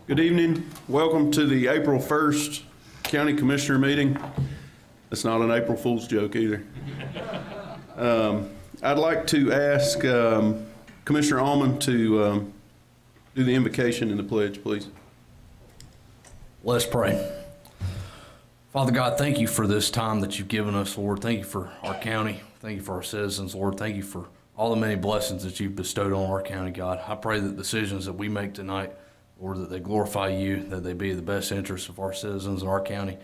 Good evening. Welcome to the April 1st County Commissioner meeting. It's not an April Fool's joke either. I'd like to ask Commissioner Allman to do the invocation and the pledge, please. Let's pray. Father God, thank you for this time that you've given us, Lord. Thank you for our county. Thank you for our citizens, Lord. Thank you for all the many blessings that you've bestowed on our county, God. I pray that the decisions that we make tonight, Lord, that they glorify you, that they be the best interests of our citizens and our county.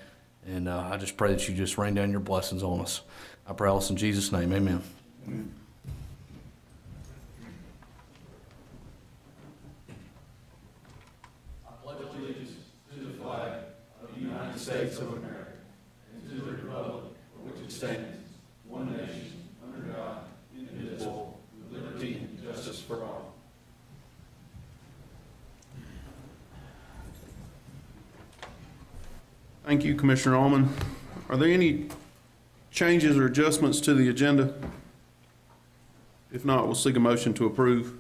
And I just pray that you just rain down your blessings on us. I pray all this in Jesus' name, amen. Amen. I pledge allegiance to the flag of the United States of America and to the republic for which it stands, one nation, under God, indivisible, with liberty and justice for all. Thank you, Commissioner Allman. Are there any changes or adjustments to the agenda? If not, we'll seek a motion to approve.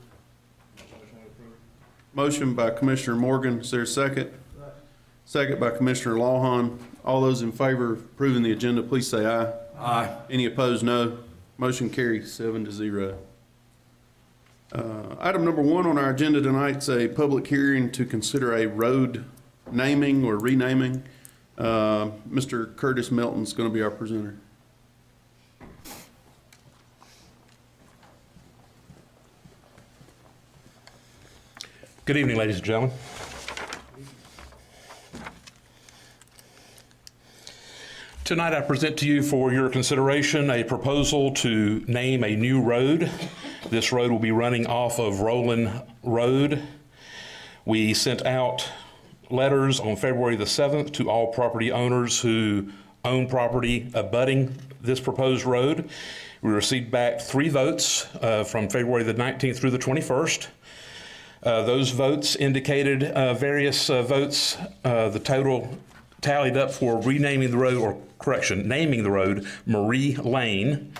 Motion by Commissioner Morgan. Is there a second? Second by Commissioner Lawhon. All those in favor of approving the agenda, please say aye. Aye. Any opposed, no. Motion carries 7-0. Item number 1 on our agenda tonight is a public hearing to consider a road naming or renaming. Mr. Curtis Melton's going to be our presenter. Good evening, ladies and gentlemen. Tonight I present to you for your consideration a proposal to name a new road. This road will be running off of Roland Road. We sent out letters on February the 7th to all property owners who own property abutting this proposed road. We received back 3 votes from February the 19th through the 21st. Those votes indicated various votes. The total tallied up for renaming the road, or correction, naming the road Marie Lane.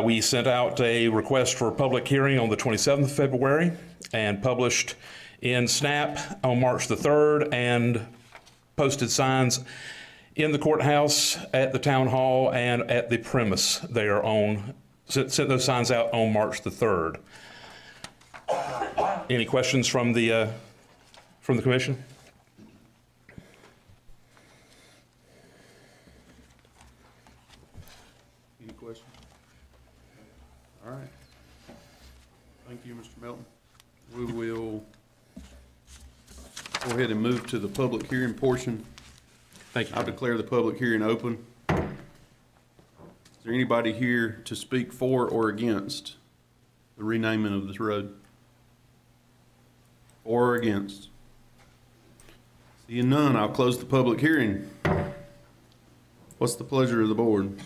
We sent out a request for a public hearing on the 27th of February and published in SNAP on March the 3rd and posted signs in the courthouse, at the town hall, and at the premise there on, sent those signs out on March the 3rd. Any questions from the commission? Any questions? All right. Thank you, Mr. Melton. We will go ahead and move to the public hearing portion. Thank you. I declare the public hearing open. Is there anybody here to speak for or against the renaming of this road? For or against? Seeing none, I'll close the public hearing. What's the pleasure of the board?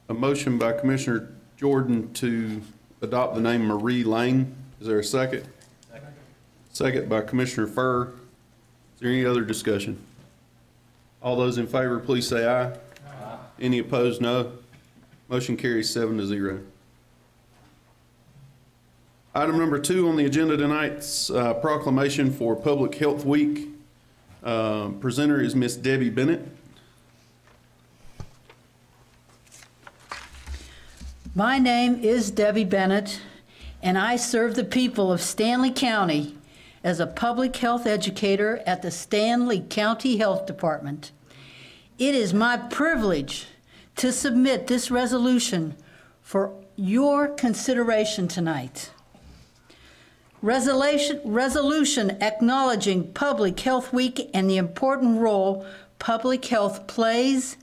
A motion by Commissioner Jordan to adopt the name Marie Lane. Is there a second? Second. Second by Commissioner Furr. Is there any other discussion? All those in favor, please say aye. Aye. Any opposed, no. Motion carries 7-0. Item number 2 on the agenda tonight's proclamation for Public Health Week. Presenter is Miss Debbie Bennett. My name is Debbie Bennett, and I serve the people of Stanly County as a public health educator at the Stanly County Health Department. It is my privilege to submit this resolution for your consideration tonight. Resolution acknowledging Public Health Week and the important role public health plays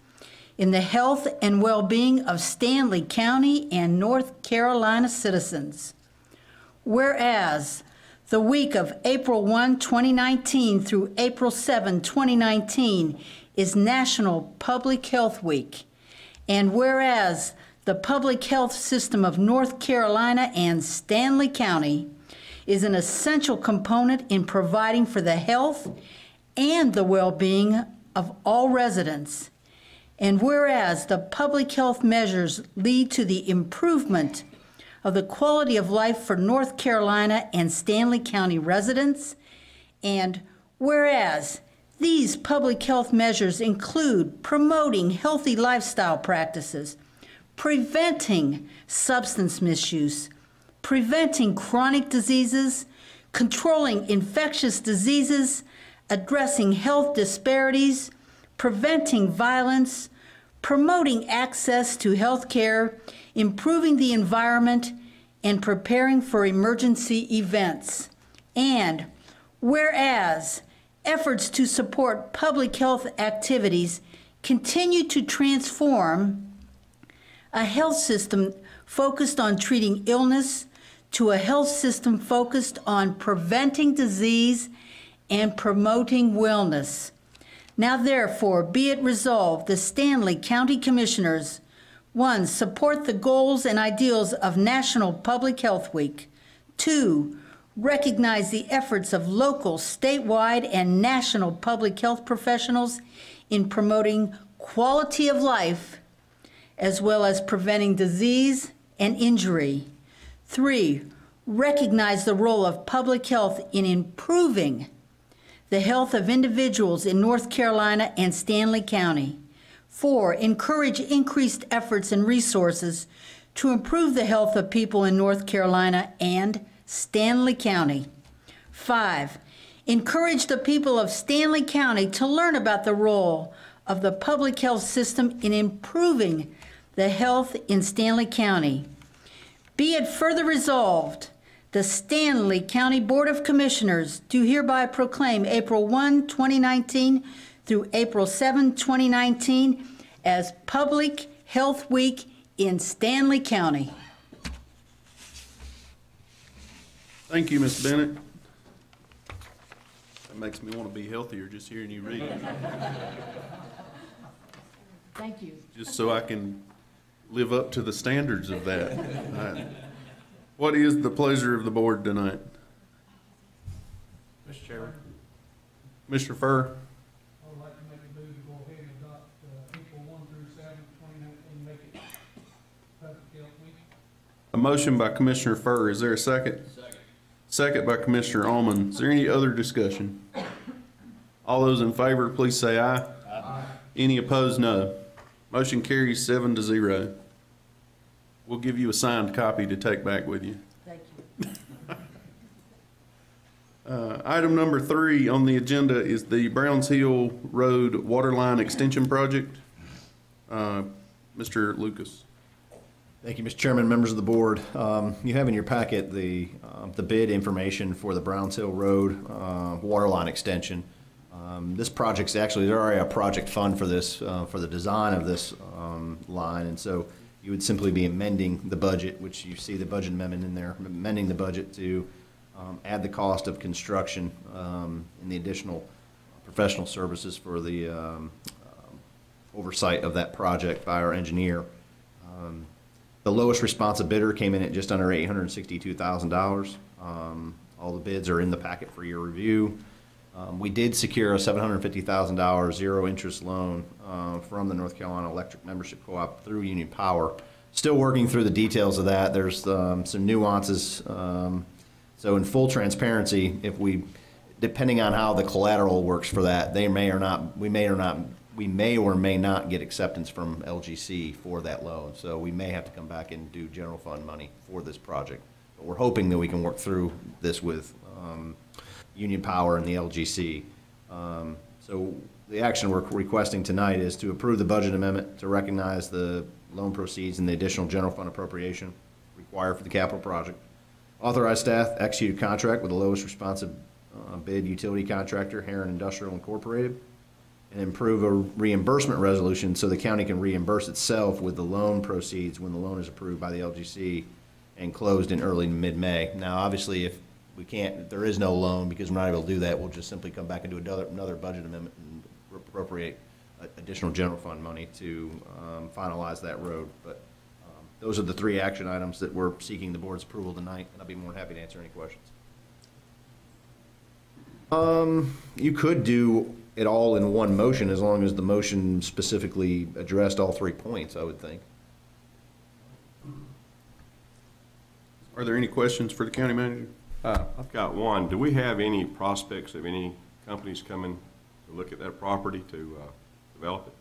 in the health and well-being of Stanly County and North Carolina citizens. Whereas the week of April 1, 2019 through April 7, 2019 is National Public Health Week. And whereas the public health system of North Carolina and Stanly County is an essential component in providing for the health and the well-being of all residents. And whereas the public health measures lead to the improvement of the quality of life for North Carolina and Stanley County residents. And whereas these public health measures include promoting healthy lifestyle practices, preventing substance misuse, preventing chronic diseases, controlling infectious diseases, addressing health disparities, preventing violence, promoting access to health care, improving the environment, and preparing for emergency events. And whereas efforts to support public health activities continue to transform a health system focused on treating illness to a health system focused on preventing disease and promoting wellness. Now therefore, be it resolved, the Stanley County Commissioners, 1, support the goals and ideals of National Public Health Week. 2, recognize the efforts of local, statewide, and national public health professionals in promoting quality of life as well as preventing disease and injury. 3, recognize the role of public health in improving the health of individuals in North Carolina and Stanley County. 4, encourage increased efforts and resources to improve the health of people in North Carolina and Stanley County. 5, encourage the people of Stanley County to learn about the role of the public health system in improving the health in Stanley County. Be it further resolved, the Stanley County Board of Commissioners do hereby proclaim April 1, 2019 through April 7, 2019 as Public Health Week in Stanley County. Thank you, Ms. Bennett. That makes me want to be healthier just hearing you read. Thank you. Just so I can live up to the standards of that. What is the pleasure of the board tonight? Mr. Chairman. Mr. Furr? I would like to make a move to go ahead and adopt April 1 through 7, 2019, make it Public Health Week. A motion by Commissioner Furr. Is there a second? Second. Second by Commissioner Allman. Is there any other discussion? All those in favor, please say aye. Aye. Any opposed, no. Motion carries 7-0. We'll give you a signed copy to take back with you. Thank you. Item number 3 on the agenda is the Browns Hill Road Waterline Extension Project. Mr. Lucas. Thank you, Mr. Chairman, members of the board. You have in your packet the bid information for the Browns Hill Road Waterline Extension. This project's actually, there's already a project fund for this, for the design of this line, and so you would simply be amending the budget, which you see the budget amendment in there, amending the budget to add the cost of construction and the additional professional services for the oversight of that project by our engineer. The lowest responsive bidder came in at just under $862,000. All the bids are in the packet for your review. We did secure a $750,000 zero-interest loan from the North Carolina Electric Membership Co-op through Union Power. Still working through the details of that. There's some nuances. So in full transparency, depending on how the collateral works for that, we may or may not get acceptance from LGC for that loan. So we may have to come back and do general fund money for this project. But we're hoping that we can work through this with Union Power and the LGC. So the action we're requesting tonight is to approve the budget amendment to recognize the loan proceeds and the additional general fund appropriation required for the capital project. Authorize staff execute a contract with the lowest responsive bid utility contractor, Heron Industrial Incorporated, and improve a reimbursement resolution so the county can reimburse itself with the loan proceeds when the loan is approved by the LGC and closed in early to mid-May. Now, obviously, if there is no loan because we're not able to do that, we'll just simply come back and do another budget amendment and appropriate additional general fund money to finalize that road. But those are the 3 action items that we're seeking the board's approval tonight, and I'll be more than happy to answer any questions. You could do it all in one motion as long as the motion specifically addressed all 3 points, I would think. Are there any questions for the county manager? I've got one. Do we have any prospects of any companies coming to look at that property to develop it?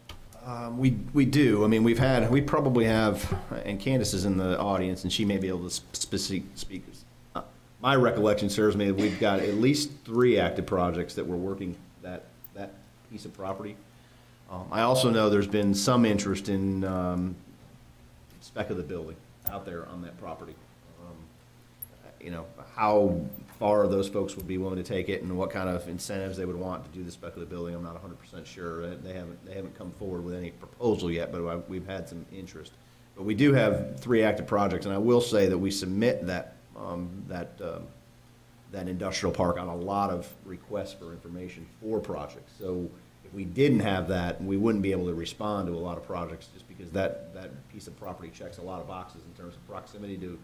We do. I mean, we probably have, and Candace is in the audience, and she may be able to speak. My recollection serves me that we've got at least 3 active projects that we're working that piece of property. I also know there's been some interest in spec of the building out there on that property. You know, how far those folks would be willing to take it and what kind of incentives they would want to do the spec of the building, I'm not 100% sure. They haven't come forward with any proposal yet, but we've had some interest. But we do have 3 active projects, and I will say that we submit that industrial park on a lot of requests for information for projects. So if we didn't have that, we wouldn't be able to respond to a lot of projects just because that piece of property checks a lot of boxes in terms of proximity to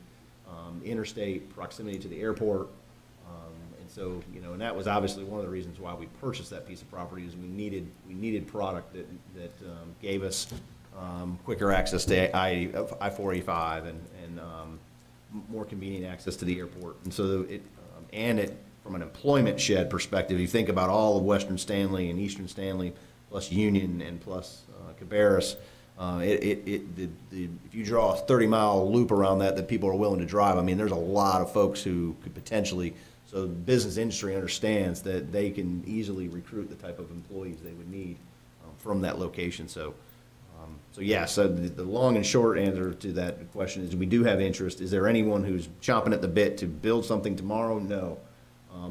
interstate, proximity to the airport. And so, you know, and that was obviously one of the reasons why we purchased that piece of property is we needed product that gave us quicker access to I-485 and more convenient access to the airport. And so from an employment shed perspective, you think about all of Western Stanley and Eastern Stanley, plus Union and plus Cabarrus, if you draw a 30-mile loop around that people are willing to drive, I mean, there's a lot of folks who could potentially, so the business industry understands that they can easily recruit the type of employees they would need from that location. So the long and short answer to that question is we do have interest. Is there anyone who's chomping at the bit to build something tomorrow? No.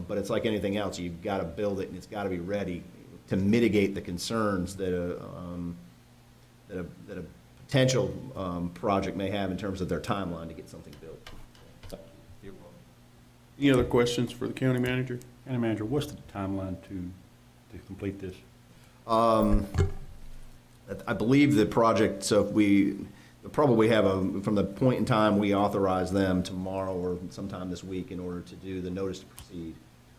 But it's like anything else. You've got to build it, and it's got to be ready to mitigate the concerns that a potential project may have in terms of their timeline to get something built. Any other questions for the county manager? County Manager, what's the timeline to complete this? I believe the project, so if we'll probably have from the point in time we authorize them tomorrow or sometime this week in order to do the notice to proceed.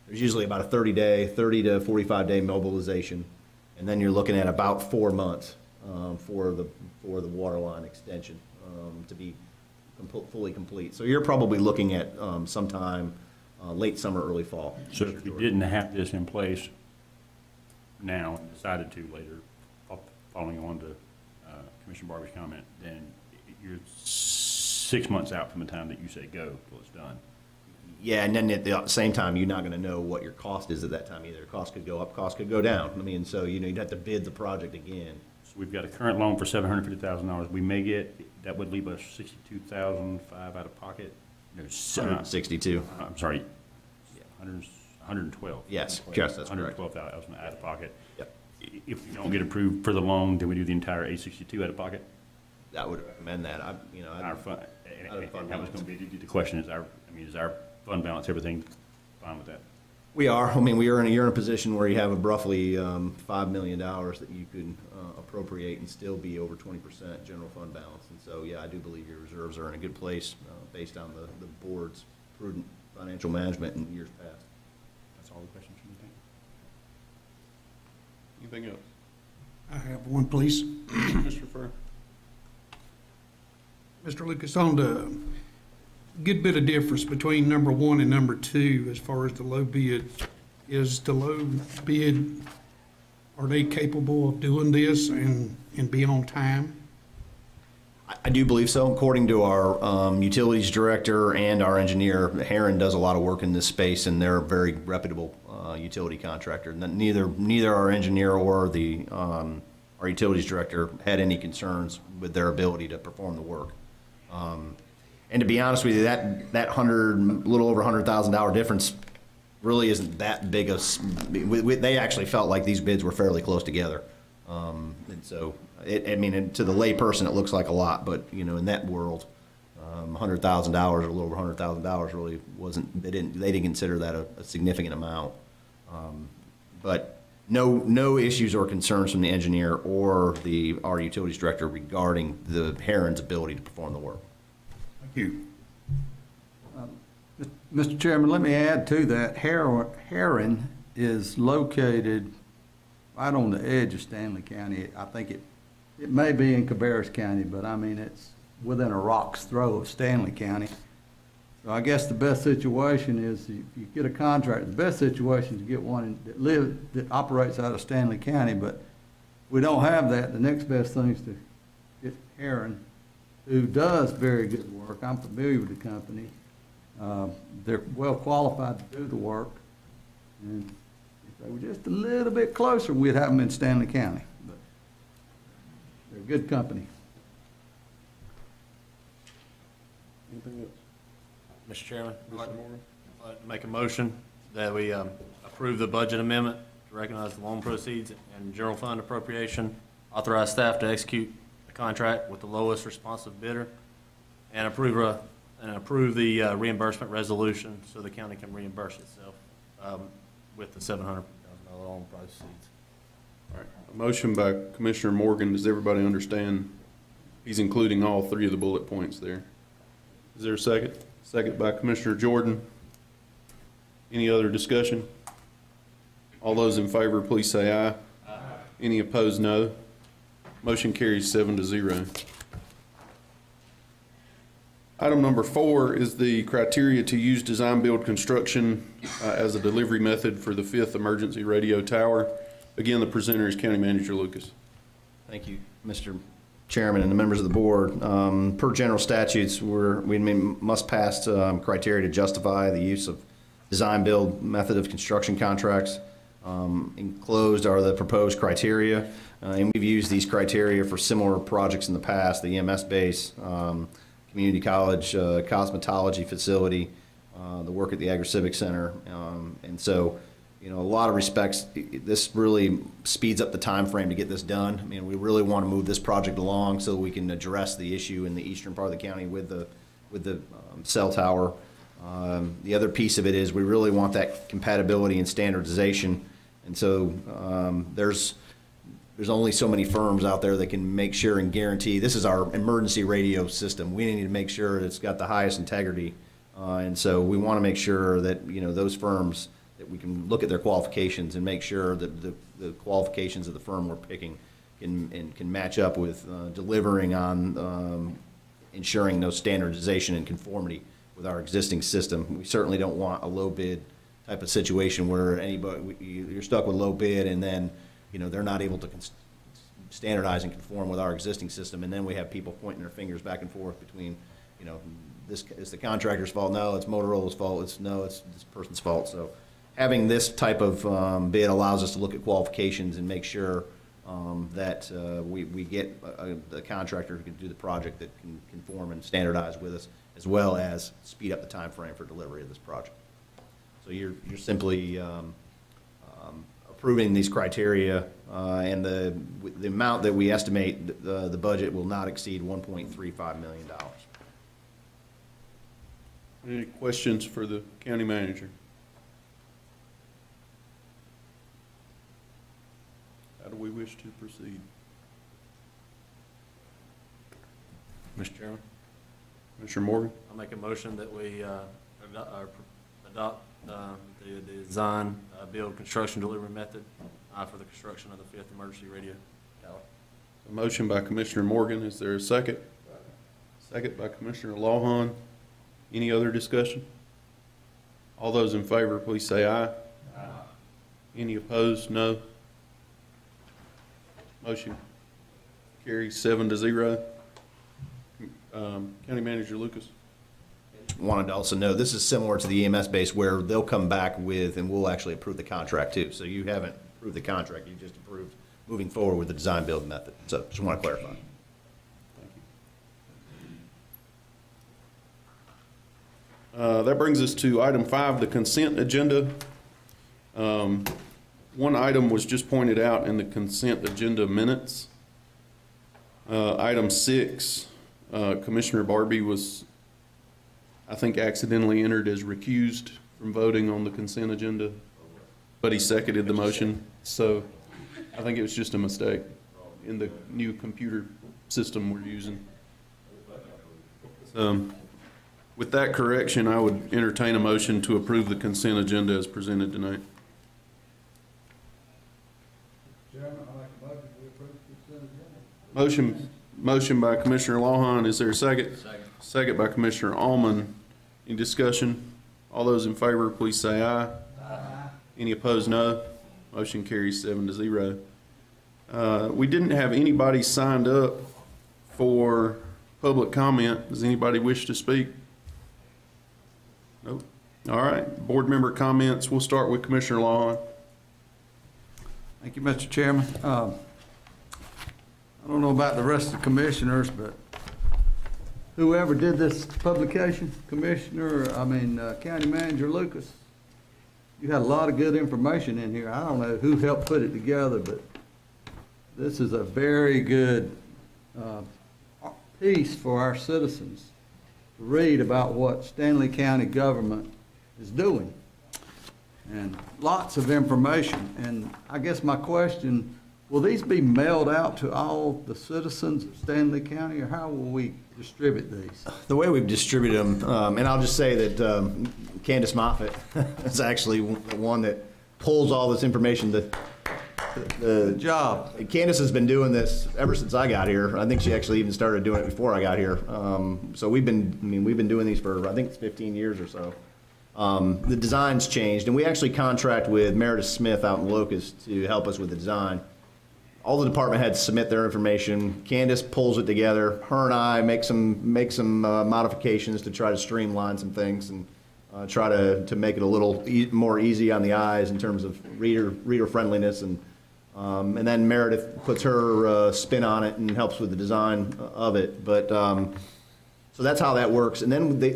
There's usually about a 30 to 45-day mobilization, and then you're looking at about 4 months for the water line extension to be fully complete. So you're probably looking at sometime late summer, early fall. So if you didn't have this in place now and decided to later, following on to Commissioner Barbie's comment, then you're 6 months out from the time that you say go till it's done. Yeah, and then at the same time, you're not going to know what your cost is at that time either. Cost could go up, cost could go down. I mean, so you'd have to bid the project again. So we've got a current loan for $750,000. We may get, that would leave us $62,500 out of pocket. No, 162. I'm sorry, 112. Yes, that's correct. 112,000 out of pocket. Yep. If we don't get approved for the loan, then we do the entire 862 out of pocket. I would recommend that. Our fund, and that was going to be the question: is our fund balance, everything fine with that? We are. I mean, you're in a position where you have roughly $5 million that you could appropriate and still be over 20% general fund balance. And so, yeah, I do believe your reserves are in a good place based on the board's prudent financial management in years past. That's all the questions from me. Anything else? I have one, please. Mr. Furr? Mr. Lucas, on the good bit of difference between number 1 and number 2 as far as the low bid, is the low bid, are they capable of doing this and be on time? I do believe so. According to our utilities director and our engineer, Heron does a lot of work in this space, and they're a very reputable utility contractor. Neither our engineer or our utilities director had any concerns with their ability to perform the work. And to be honest with you, that little over $100,000 difference really isn't that big of. They actually felt like these bids were fairly close together, and so to the lay person it looks like a lot, but in that world, $100,000 or a little over $100,000 really wasn't. They didn't consider that a significant amount, but no issues or concerns from the engineer or our utilities director regarding the Heron's ability to perform the work. Thank you. Mr. Chairman, let me add to that. Heron is located right on the edge of Stanley County. I think it may be in Cabarrus County, but I mean, it's within a rock's throw of Stanley County. So I guess the best situation is if you get a contract, the best situation is to get one that operates out of Stanley County, but if we don't have that, the next best thing is to get Aaron, who does very good work. I'm familiar with the company. They're well qualified to do the work. And if they were just a little bit closer, we'd have them in Stanley County. But they're a good company. Anything else? Mr. Chairman, I'd like to make a motion that we approve the budget amendment to recognize the loan proceeds and general fund appropriation, authorize staff to execute a contract with the lowest responsive bidder, and approve the reimbursement resolution so the county can reimburse itself with the $700,000 loan proceeds. All right, a motion by Commissioner Morgan. Does everybody understand? He's including all three of the bullet points there. Is there a second? Second by Commissioner Jordan. Any other discussion? All those in favor, please say aye. Aye. Any opposed, no. Motion carries 7-0. Item number 4 is the criteria to use design build construction as a delivery method for the 5th emergency radio tower. Again, the presenter is County Manager Lucas. Thank you, Mr. Chairman and the members of the board. Per general statutes, we must pass criteria to justify the use of design build method of construction contracts. Enclosed are the proposed criteria, and we've used these criteria for similar projects in the past, the EMS base, community college, cosmetology facility, the work at the Agri-Civic Center. And so, you know, a lot of respects, this really speeds up the time frame to get this done. I mean, we really want to move this project along so we can address the issue in the eastern part of the county with the cell tower. The other piece of it is we really want that compatibility and standardization. And so there's only so many firms out there that can make sure and guarantee this is our emergency radio system. We need to make sure that it's got the highest integrity. And so we want to make sure that, you know, those firms, that we can look at their qualifications and make sure that the qualifications of the firm we're picking can match up with delivering on ensuring no standardization and conformity with our existing system. We certainly don't want a low bid type of situation where you're stuck with low bid and then, you know, they're not able to standardize and conform with our existing system, and then we have people pointing their fingers back and forth between, you know, this is the contractor's fault, no, it's Motorola's fault, it's this person's fault. So having this type of bid allows us to look at qualifications and make sure that we get the contractor who can do the project that can conform and standardize with us, as well as speed up the time frame for delivery of this project. So you're simply approving these criteria, and the amount that we estimate the budget will not exceed $1.35 million. Any questions for the county manager? How do we wish to proceed? Mr. Chairman, Commissioner Morgan? I'll make a motion that we adopt the design, build, construction, delivery method for the construction of the 5th emergency radio tower. A motion by Commissioner Morgan. Is there a second? Second by Commissioner Lawhon. Any other discussion? All those in favor, please say aye. Aye. Any opposed? No. Motion carries 7-0. County Manager Lucas. Wanted to also know, this is similar to the EMS base where they'll come back with, and we'll actually approve the contract too. So you haven't approved the contract, you just approved moving forward with the design build method. So just want to clarify. Thank you. That brings us to item 5, the consent agenda. One item was just pointed out in the consent agenda minutes. Item 6, Commissioner Barbie was, I think, accidentally entered as recused from voting on the consent agenda, but he seconded the motion. So I think it was just a mistake in the new computer system we're using. With that correction, I would entertain a motion to approve the consent agenda as presented tonight. Motion by Commissioner Lawhon. Is there a second? Second by Commissioner Allman. Any discussion? All those in favor, please say aye. Any opposed, no. Motion carries 7-0. We didn't have anybody signed up for public comment. Does anybody wish to speak? Nope. All right, board member comments. We'll start with Commissioner Lawhon. Thank you, Mr. Chairman. I don't know about the rest of the commissioners, but whoever did this publication, County Manager Lucas, you had a lot of good information in here. I don't know who helped put it together, but this is a very good piece for our citizens to read about what Stanley County government is doing. And lots of information. And I guess my question, will these be mailed out to all the citizens of Stanley County, or how will we distribute these? The way we've distributed them, and I'll just say that Candace Moffett is actually the one that pulls all this information. The job. Candace has been doing this ever since I got here. I think she actually even started doing it before I got here. So we've been doing these for, I think it's 15 years or so. The design's changed, and we actually contract with Meredith Smith out in Locust to help us with the design. All the department heads submit their information. Candace pulls it together. Her and I make some modifications to try to streamline some things and try to make it a little more easy on the eyes in terms of reader friendliness, and then Meredith puts her spin on it and helps with the design of it. But so that's how that works. And then they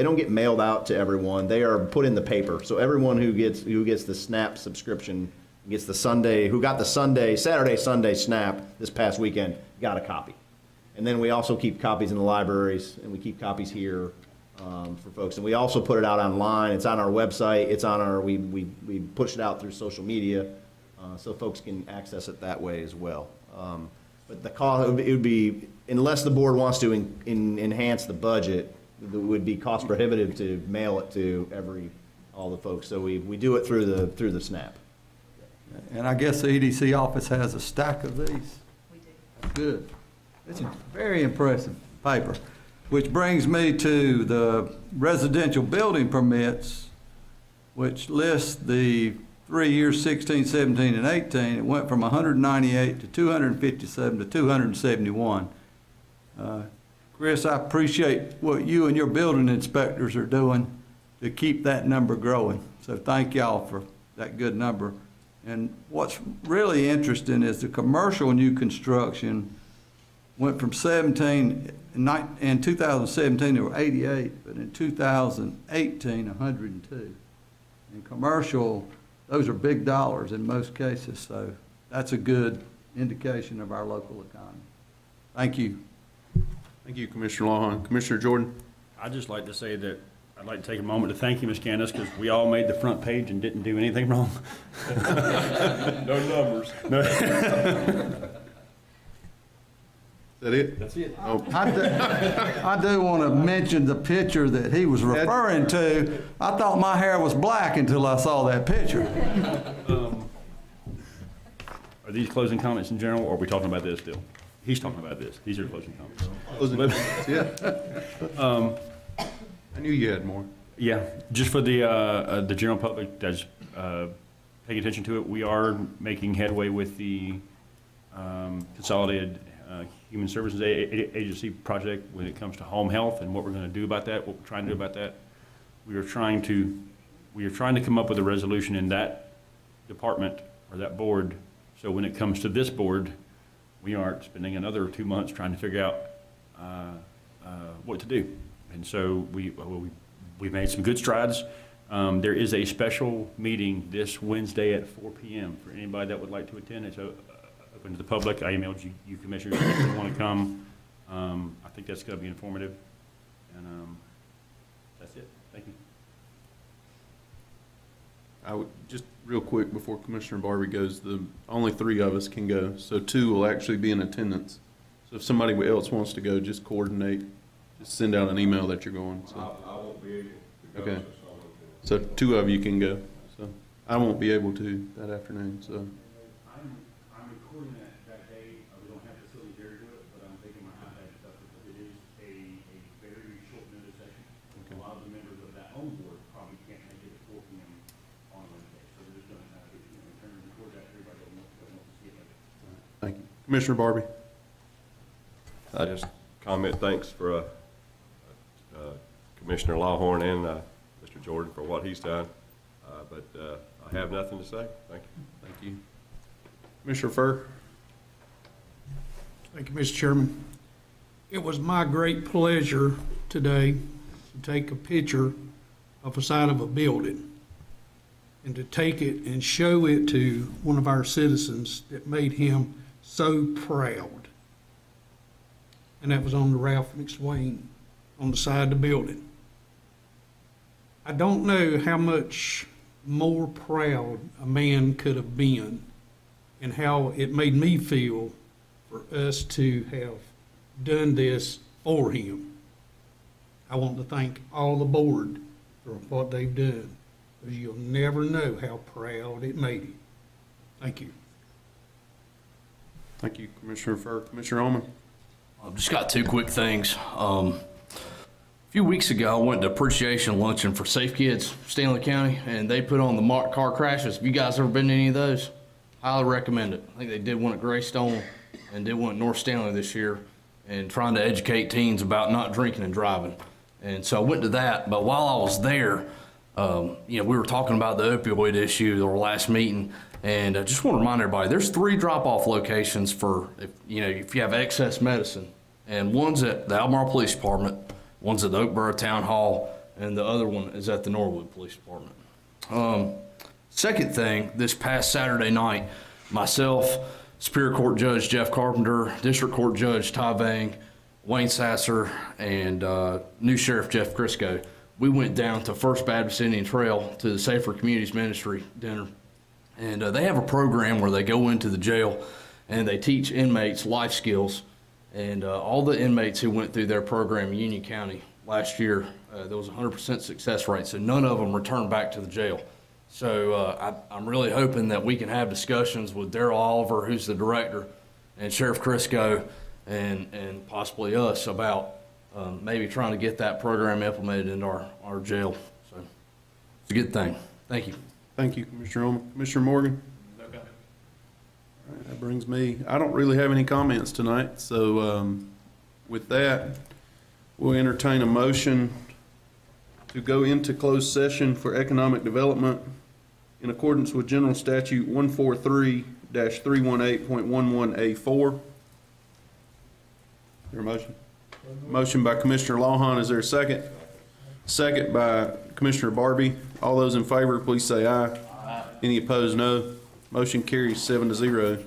don't get mailed out to everyone. They are put in the paper. So everyone who gets the SNAP subscription gets the Sunday, who got the Saturday, Sunday SNAP this past weekend, got a copy. And then we also keep copies in the libraries, and we keep copies here for folks. And we also put it out online. It's on our website. It's on our, we push it out through social media, so folks can access it that way as well. But the cost, it would be, unless the board wants to enhance the budget, it would be cost prohibitive to mail it to all the folks. So we do it through the SNAP. And I guess the EDC office has a stack of these. We do. That's good. It's a very impressive paper, which brings me to the residential building permits, which lists the 3 years, 16, 17, and 18. It went from 198 to 257 to 271. Chris, I appreciate what you and your building inspectors are doing to keep that number growing. So thank y'all for that good number. And what's really interesting is the commercial new construction went from 17, in 2017 there were 88, but in 2018, 102. And commercial, those are big dollars in most cases, so that's a good indication of our local economy. Thank you. Thank you, Commissioner Lawhon. Commissioner Jordan? I'd just like to say that I'd like to take a moment to thank you, Ms. Candace, because we all made the front page and didn't do anything wrong. No numbers. No. Is that it? That's it. Oh, I do want to mention the picture that he was referring to. I thought my hair was black until I saw that picture. Are these closing comments in general, or are we talking about this still? He's talking about this. These are closing comments. yeah. I knew you had more. Yeah, just for the general public that's paying attention to it, we are making headway with the Consolidated Human Services Agency project when it comes to home health and what we're going to do about that, what we're trying to do about that. We are trying to come up with a resolution in that department or that board, so when it comes to this board, we aren't spending another 2 months trying to figure out what to do. And so we've made some good strides. There is a special meeting this Wednesday at 4 p.m. for anybody that would like to attend. It's open to the public. I emailed you commissioners if you want to come. I think that's going to be informative. And that's it. Thank you. I would just real quick before Commissioner Barbie goes, only 3 of us can go, so 2 will actually be in attendance. So if somebody else wants to go, just coordinate. Just send out an email that you're going. So. I won't be able to go. Okay. So 2 of you can go. So I won't be able to that afternoon. So. I'm recording that day. We don't have facility there to do it, but I'm taking my iPad and stuff because it is a very short notice session. Okay. Commissioner Barbie. I just comment thanks for Commissioner Lawhorn and Mr. Jordan for what he's done. But I have nothing to say. Thank you. Thank you. Commissioner Furr. Thank you, Mr. Chairman. It was my great pleasure today to take a picture of the side of a building and to take it and show it to one of our citizens that made him so proud. And that was on the Ralph McSwain on the side of the building. I don't know how much more proud a man could have been and how it made me feel for us to have done this for him. I want to thank all the board for what they've done, because you'll never know how proud it made him. Thank you. Thank you, Commissioner Furr. Commissioner Ullman. I've just got two quick things. A few weeks ago, I went to appreciation luncheon for Safe Kids, Stanley County, and they put on the mock car crashes. Have you guys ever been to any of those? Highly recommend it. I think they did one at Greystone and did one at North Stanley this year, and trying to educate teens about not drinking and driving. And so I went to that, but while I was there, we were talking about the opioid issue at our last meeting, and I just want to remind everybody, there's 3 drop-off locations for, if you have excess medicine, and one's at the Albemarle Police Department, one's at the Oakboro Town Hall, and the other one is at the Norwood Police Department. Second thing, this past Saturday night, myself, Superior Court Judge Jeff Carpenter, District Court Judge Ty Vang, Wayne Sasser, and new Sheriff Jeff Crisco, we went down to First Baptist Indian Trail to the Safer Communities Ministry dinner. And they have a program where they go into the jail and they teach inmates life skills. And all the inmates who went through their program in Union County last year, there was a 100% success rate, so none of them returned back to the jail. So I'm really hoping that we can have discussions with Darrell Oliver, who's the director, and Sheriff Crisco, and possibly us about maybe trying to get that program implemented into our jail. So it's a good thing. Thank you. Thank you, Commissioner Ullman. Commissioner Morgan? Okay. All right, that brings me, I don't really have any comments tonight, so with that, we'll entertain a motion to go into closed session for economic development in accordance with General Statute 143-318.11A4. Is there a motion? Motion by Commissioner Lawhon. Is there a second? Second by Commissioner Barbie. All those in favor, please say aye. Aye. Any opposed, no. Motion carries 7-0.